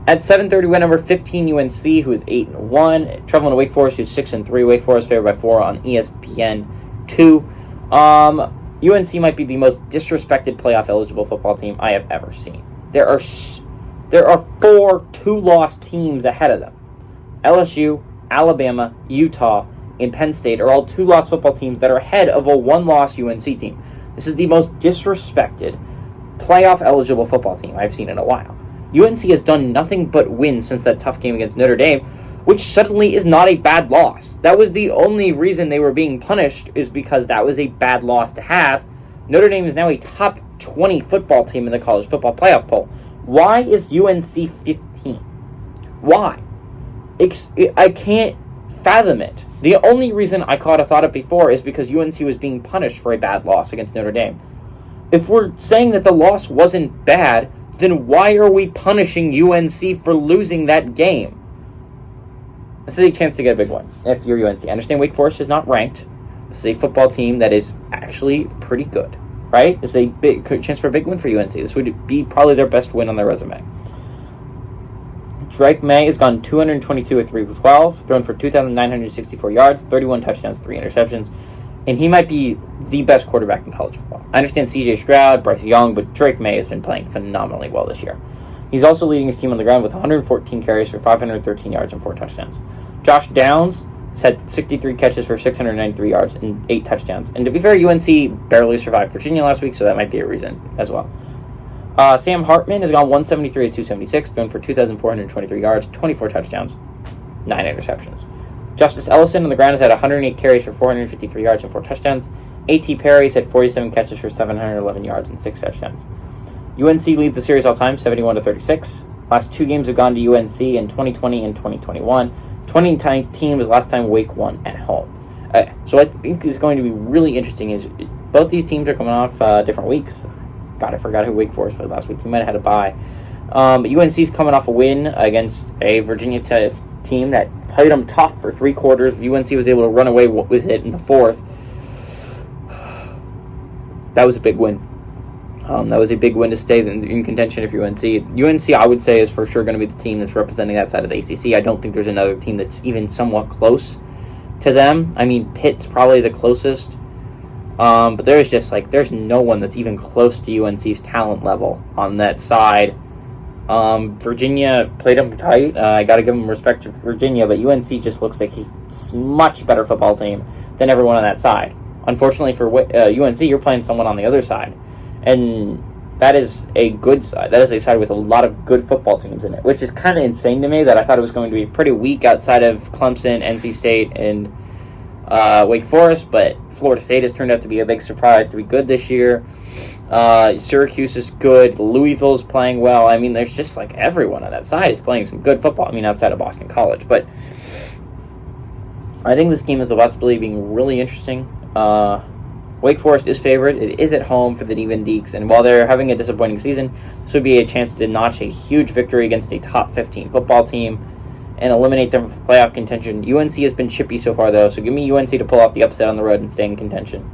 At 7:30, win number 15, UNC, who is 8-1. Traveling to Wake Forest, who's 6-3. Wake Forest favored by 4 on ESPN 2. UNC might be the most disrespected playoff eligible football team I have ever seen. There are 4 two-loss teams ahead of them. LSU, Alabama, Utah, and Penn State are all two-loss football teams that are ahead of a one-loss UNC team. This is the most disrespected playoff-eligible football team I've seen in a while. UNC has done nothing but win since that tough game against Notre Dame, which suddenly is not a bad loss. That was the only reason they were being punished, is because that was a bad loss to have. Notre Dame is now a top 20 football team in the college football playoff poll. Why is UNC 15? Why? I can't fathom it. The only reason I could have thought it before is because UNC was being punished for a bad loss against Notre Dame. If we're saying that the loss wasn't bad, then why are we punishing UNC for losing that game? This is a chance to get a big one if you're UNC. I understand Wake Forest is not ranked. This is a football team that is actually pretty good, right? It's a big chance for a big win for UNC. This would be probably their best win on their resume. Drake May has gone 222 with 3-12, thrown for 2,964 yards, 31 touchdowns, 3 interceptions, and he might be the best quarterback in college football. I understand C.J. Stroud, Bryce Young, but Drake May has been playing phenomenally well this year. He's also leading his team on the ground with 114 carries for 513 yards and 4 touchdowns. Josh Downs has had 63 catches for 693 yards and 8 touchdowns. And to be fair, UNC barely survived Virginia last week, so that might be a reason as well. Sam Hartman has gone 173 to 276, thrown for 2,423 yards, 24 touchdowns, 9 interceptions. Justice Ellison on the ground has had 108 carries for 453 yards and 4 touchdowns. A.T. Perry's had 47 catches for 711 yards and 6 touchdowns. UNC leads the series all time, 71-36. Last 2 games have gone to UNC in 2020 and 2021. 2019 was last time Wake won at home. So I think it's going to be really interesting. Is both these teams are coming off different weeks. God, I forgot who Wake Forest played last week. He might have had a bye. But UNC's coming off a win against a Virginia Tech team that played them tough for 3 quarters. UNC was able to run away with it in the 4th. That was a big win. That was a big win to stay in contention if you're UNC. UNC, I would say, is for sure going to be the team that's representing that side of the ACC. I don't think there's another team that's even somewhat close to them. I mean, Pitt's probably the closest. But there's no one that's even close to UNC's talent level on that side. Virginia played them tight. I got to give them respect to Virginia, but UNC just looks like he's a much better football team than everyone on that side. Unfortunately for UNC, you're playing someone on the other side. And that is a good side. That is a side with a lot of good football teams in it, which is kind of insane to me that I thought it was going to be pretty weak outside of Clemson, NC State, and Wake Forest, but Florida State has turned out to be a big surprise to be good this year. Syracuse is good. Louisville is playing well. I mean, there's just like everyone on that side is playing some good football. I mean, outside of Boston College. But I think this game is the possibility of being really interesting. Wake Forest is favored. It is at home for the Demon Deacs, and while they're having a disappointing season, this would be a chance to notch a huge victory against a top 15 football team and eliminate them from playoff contention. UNC has been chippy so far, though, so give me UNC to pull off the upset on the road and stay in contention.